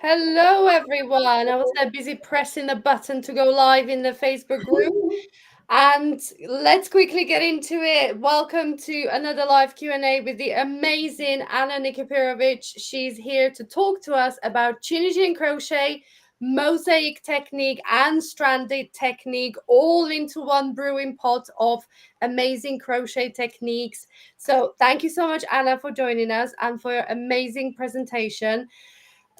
Hello, everyone. I was busy pressing the button to go live in the Facebook group. And let's quickly get into it. Welcome to another live Q&A with the amazing Anna Nikipirowicz. She's here to talk to us about Tunisian crochet, mosaic technique, and stranded technique, all into one brewing pot of amazing crochet techniques. So thank you so much, Anna, for joining us and for your amazing presentation.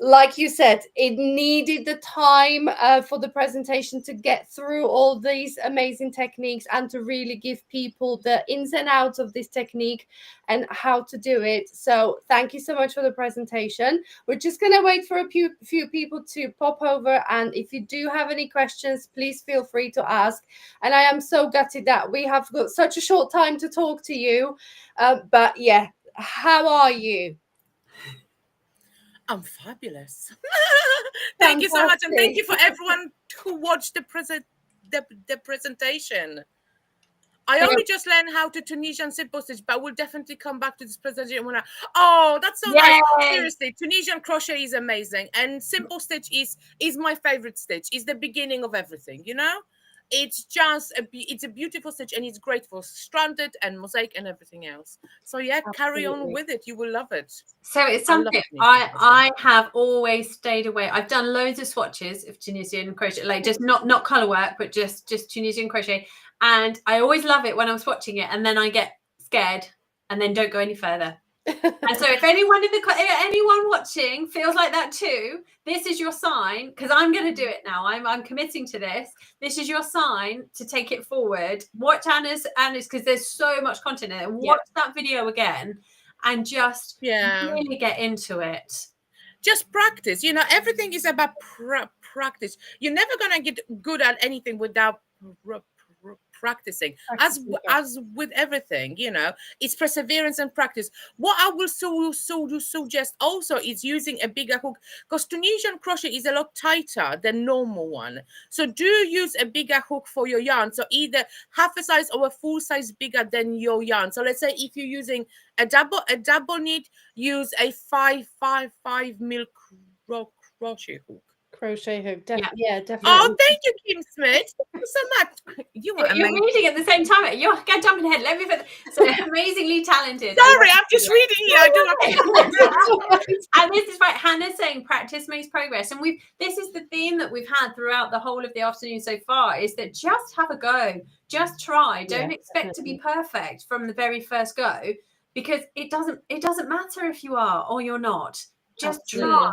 Like you said, it needed the time for the presentation to get through all these amazing techniques and to really give people the ins and outs of this technique and how to do it. So thank you so much for the presentation. We're just going to wait for a few people to pop over, and if you do have any questions, please feel free to ask. And I am so gutted that we have got such a short time to talk to you, but yeah, how are you? I'm fabulous. Thank you so much, and thank you for everyone who watched the presentation. I only just learned how to Tunisian simple stitch, but we'll definitely come back to this presentation when that's so nice. Seriously, Tunisian crochet is amazing, and simple stitch is my favorite stitch. It's the beginning of everything, you know. It's just it's a beautiful stitch, and it's great for stranded and mosaic and everything else. So yeah, carry on with it. You will love it. So it's something I have always stayed away. I've done loads of swatches of Tunisian crochet, like just not color work, but just Tunisian crochet. And I always love it when I'm swatching it, and then I get scared and then don't go any further. And so if anyone watching feels like that too, this is your sign, because I'm going to do it now. I'm committing to this. This is your sign to take it forward. Watch Anna's, because there's so much content in it. Watch that video again and just really get into it. Just practice. You know, everything is about practice. You're never going to get good at anything without practicing. As with everything, you know, it's perseverance and practice. What I will suggest also is using a bigger hook, because Tunisian crochet is a lot tighter than normal one. So do use a bigger hook for your yarn. So either half a size or a full size bigger than your yarn. So let's say if you're using a double knit, use a 5 mil crochet hook. Crochet hook, definitely. Definitely. Oh, thank you, Kim Smith. Thank you so much. You're reading at the same time. You're jumping ahead. Let me put so amazingly talented. Sorry, I'm just reading here. And this is right. Hannah's saying practice makes progress, and this is the theme that we've had throughout the whole of the afternoon so far. Is that just have a go, just try. Don't expect to be perfect from the very first go, because it doesn't matter if you are or you're not. Just try.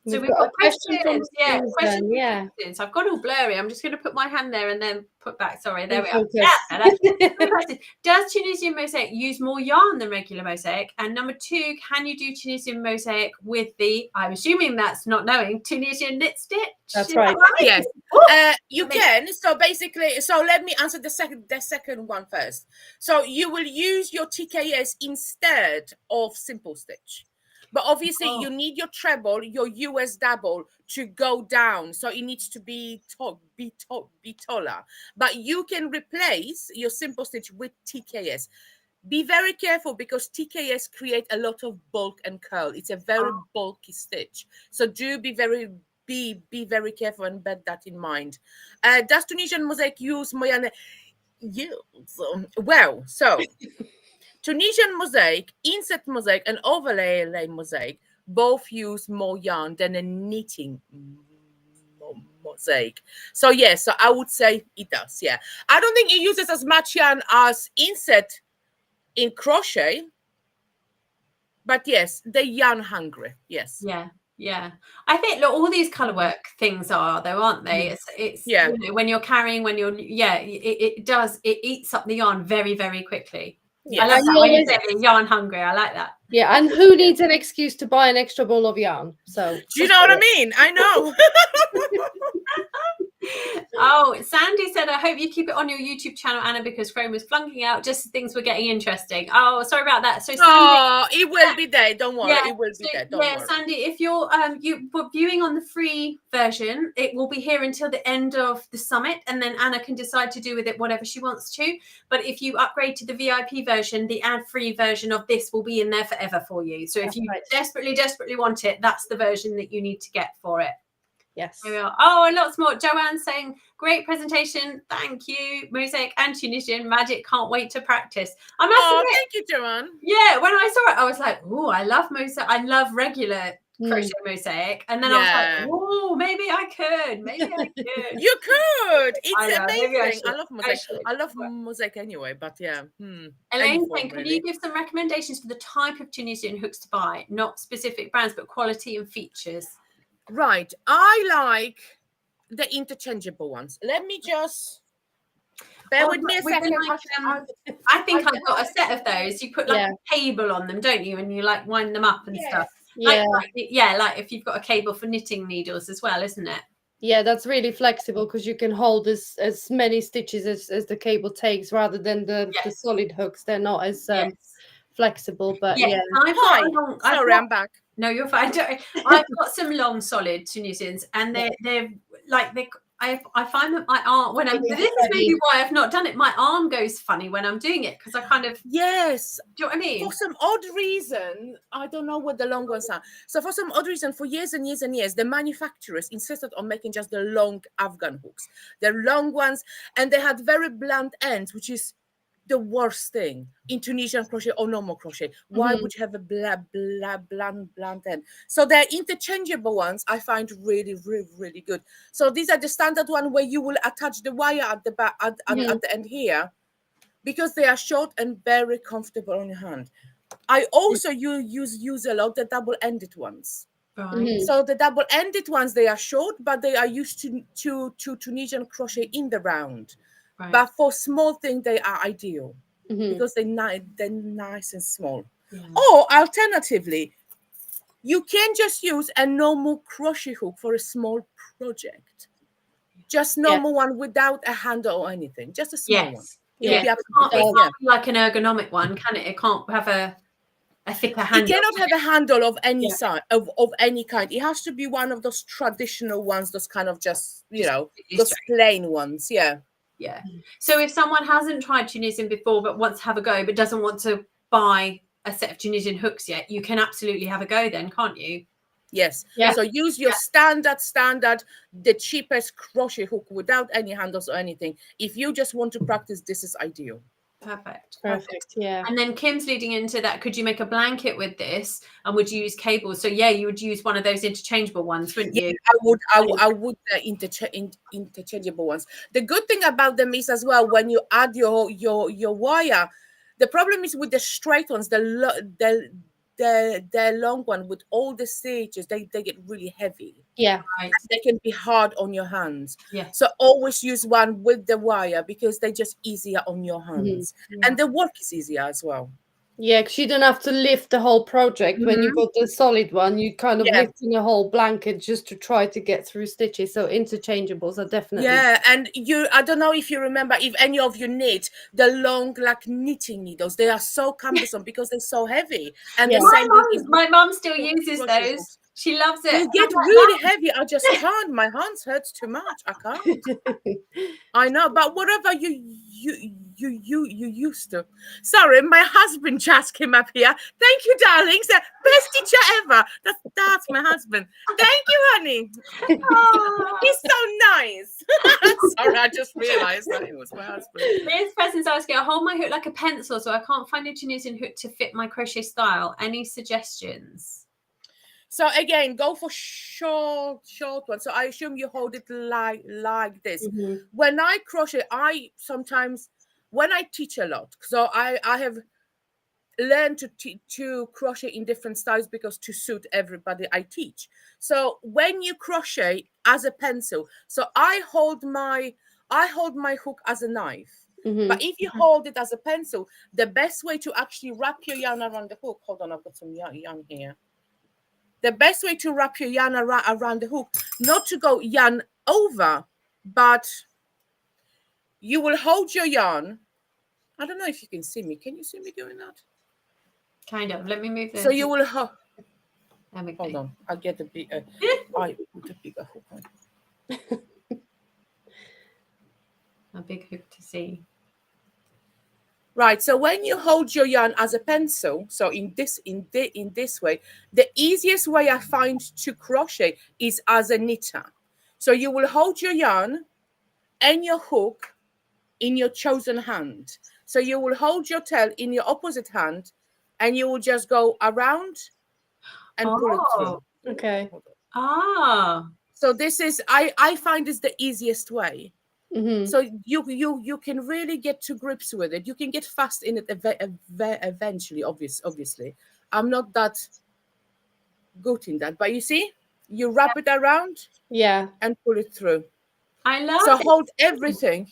So we've got questions. Questions. I've gone all blurry. I'm just going to put my hand there and then put back. Sorry, there we are. Does Tunisian mosaic use more yarn than regular mosaic? And number 2, can you do Tunisian mosaic with the, I'm assuming that's not knowing, Tunisian knit stitch? That's right. Yes, you can. So basically, let me answer the second one first. So you will use your TKS instead of simple stitch. But obviously, you need your treble, your US double to go down. So it needs to be taller. But you can replace your simple stitch with TKS. Be very careful, because TKS create a lot of bulk and curl. It's a very bulky stitch. So do be very careful and bear that in mind. Does Tunisian mosaic use Moyane? Well, so... Tunisian mosaic, inset mosaic, and overlay mosaic both use more yarn than a knitting mosaic. So yes, so I would say it does. Yeah, I don't think it uses as much yarn as inset in crochet, but yes, they're yarn hungry. Yes. Yeah. I think all these color work things are, though, aren't they? It's you know, when you're carrying, it eats up the yarn very, very quickly. Yeah. I like that when you say yarn hungry. I like that. Yeah, and who needs an excuse to buy an extra ball of yarn? So do you know what I mean? I know. Oh, Sandy said, I hope you keep it on your YouTube channel, Anna, because Chrome was flunking out just as things were getting interesting. Oh, sorry about that. So Sandy, it will be there. Don't worry. yeah, It will be there. Don't worry. Sandy, if you're you were viewing on the free version, it will be here until the end of the summit, and then Anna can decide to do with it whatever she wants to. But if you upgrade to the VIP version, the ad-free version of this will be in there forever for you. So if you desperately want it, that's the version that you need to get for it. Yes. There we are. Oh, and lots more. Joanne saying, great presentation. Thank you. Mosaic and Tunisian magic. Can't wait to practice. I must admit, thank you, Joanne. yeah, when I saw it, I was like, oh, I love mosaic. I love regular crochet mosaic. And then I was like, oh, maybe I could. Maybe I could. You could. It's amazing. I love mosaic. I love mosaic anyway, but yeah. Elaine saying, can you give some recommendations for the type of Tunisian hooks to buy? Not specific brands, but quality and features. Right. I like the interchangeable ones. Let me just bear with me a second. I think I've got a set of those. You put like a cable on them, don't you? And you like wind them up and stuff. Like if you've got a cable for knitting needles as well, isn't it? Yeah, that's really flexible because you can hold as many stitches as the cable takes rather than the solid hooks. They're not as flexible, but I'm back. No, you're fine. I've got some long solid Tunisians, and they're like I find that my arm when I'm. This is maybe why I've not done it. My arm goes funny when I'm doing it because I kind of. Yes. Do you know what I mean? For some odd reason, I don't know what the long ones are. So for some odd reason, for years and years and years, the manufacturers insisted on making just the long Afghan hooks. The long ones, and they had very blunt ends, which is the worst thing in Tunisian crochet or normal crochet. Why would you have a blunt end? So they're interchangeable ones. I find really, really, really good. So these are the standard one where you will attach the wire at the back at the end here, because they are short and very comfortable on your hand. I also use a lot the double-ended ones. Right. So the double-ended ones, they are short, but they are used to Tunisian crochet in the round. Right. But for small things, they are ideal because they're nice and small. Yeah. Or alternatively, you can just use a normal crochet hook for a small project. Just normal one without a handle or anything. Just a small one. It can't be like an ergonomic one, can it? It can't have a thicker handle. It cannot have a handle of any size, of any kind. It has to be one of those traditional ones, those kind of just those plain ones. Yeah. Yeah. So if someone hasn't tried Tunisian before but wants to have a go but doesn't want to buy a set of Tunisian hooks yet, you can absolutely have a go then, can't you? Yes. Yeah. So use your standard, the cheapest crochet hook without any handles or anything. If you just want to practice, this is ideal. Perfect. Yeah. And then Kim's leading into that. Could you make a blanket with this? And would you use cables? So you would use one of those interchangeable ones, wouldn't you? I would interchangeable ones. The good thing about them is as well, when you add your wire, the problem is with the straight ones, the long one with all the stitches, they get really heavy. Yeah. Right. They can be hard on your hands. Yeah. So always use one with the wire because they're just easier on your hands. And the work is easier as well. Yeah, because you don't have to lift the whole project. When you got the solid one, you kind of lifting a whole blanket just to try to get through stitches. So interchangeables are definitely. Yeah, and I don't know if you remember, if any of you knit the long like knitting needles, they are so cumbersome because they're so heavy. And my mom still uses those. She loves it. They get really heavy. I just can't. My hands hurts too much. I can't. I know, but whatever you used to. Sorry, my husband just came up here. Thank you, darlings. Best teacher ever. That's my husband. Thank you, honey. Oh, he's so nice. Sorry, I just realized that it was my husband. This person's asking, I hold my hook like a pencil, so I can't find a Tunisian hook to fit my crochet style. Any suggestions? So again, go for short ones. So I assume you hold it like this. When I crochet, when I teach a lot, so I have learned to crochet in different styles because to suit everybody I teach. So when you crochet as a pencil, so I hold my hook as a knife. But if you hold it as a pencil, the best way to actually wrap your yarn around the hook. Hold on, I've got some yarn here. The best way to wrap your yarn around the hook, not to go yarn over, but you will hold your yarn. I don't know if you can see me. Can you see me doing that? Kind of. Let me move this. So you will hold go. on. I'll get a big. I put a bigger hook on. A big hook to see. Right. So when you hold your yarn as a pencil, so in this way, the easiest way I find to crochet is as a knitter. So you will hold your yarn and your hook in your chosen hand. So you will hold your tail in your opposite hand, and you will just go around and pull it through. Okay. So this is I find this the easiest way. Mm-hmm. So you can really get to grips with it. You can get fast in it eventually. Obviously, I'm not that good in that, but you see, you wrap it around, and pull it through. I love. So hold everything,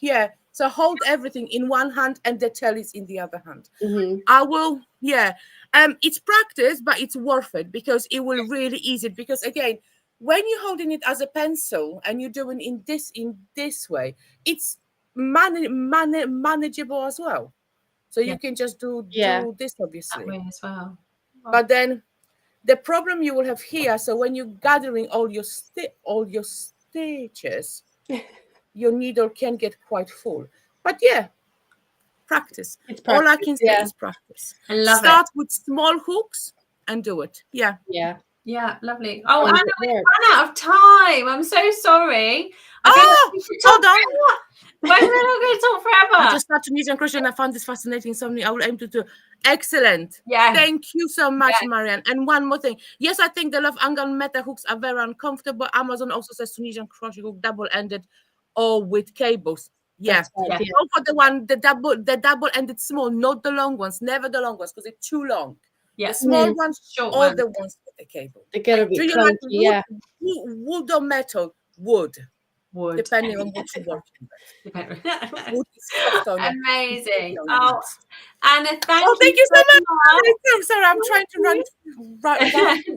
So hold everything in one hand, and the tail is in the other hand. Mm-hmm. I will, it's practice, but it's worth it because it will really ease it. Because again, when you're holding it as a pencil and you're doing in this way, it's manageable as well. So you can just do this, obviously. That way as well. But then the problem you will have here, so when you're gathering all your stitches, your needle can get quite full. But practice. All I can say is practice. I love Start with small hooks and do it. Yeah, lovely. Oh, Anna, we've run out of time. I'm so sorry. Hold on. Why are we not going to talk forever? I just started Tunisian crochet and I found this fascinating. Something I will aim to do. Excellent. Yeah. Thank you so much, Marianne. And one more thing. Yes, I think the Love Angle Meta hooks are very uncomfortable. Amazon also says Tunisian crochet hook double-ended or with cables. Yeah. Right, Go for the double-ended small, not the long ones. Never the long ones because they're too long. Yeah. The small ones, short or ones. the ones with the cable. They're gonna be Do you clunky, like wood or metal? Wood. Depending on what you're working with. Wood is soft on it. Amazing. Oh, Anna, thank you so much. Sorry, I'm trying to run.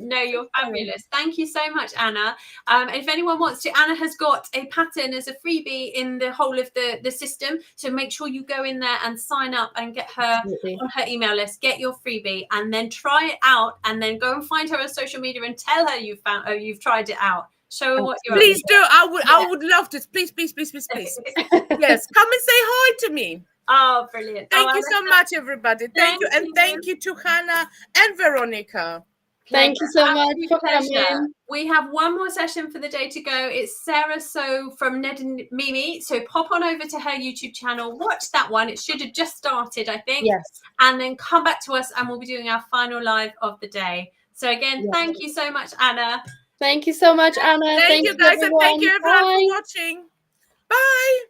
No, you're fabulous. Thank you so much, Anna. If anyone wants to, Anna has got a pattern as a freebie in the whole of the system. So make sure you go in there and sign up and get her on her email list. Get your freebie and then try it out, and then go and find her on social media and tell her you've tried it out. Show her what you're. Please do. I would love this. Please. Yes, come and say hi to me. Oh, brilliant. Thank you so much, everybody. Thank you. And thank you to Hannah and Veronika. Thank you so much for coming. We have one more session for the day to go. It's Sarah So from Ned and Mimi. So pop on over to her YouTube channel, watch that one. It should have just started, I think. Yes. And then come back to us and we'll be doing our final live of the day. So again, thank you so much, Anna. Thank you so much, Anna. Thank you, guys, and thank you, everyone, for watching. Bye.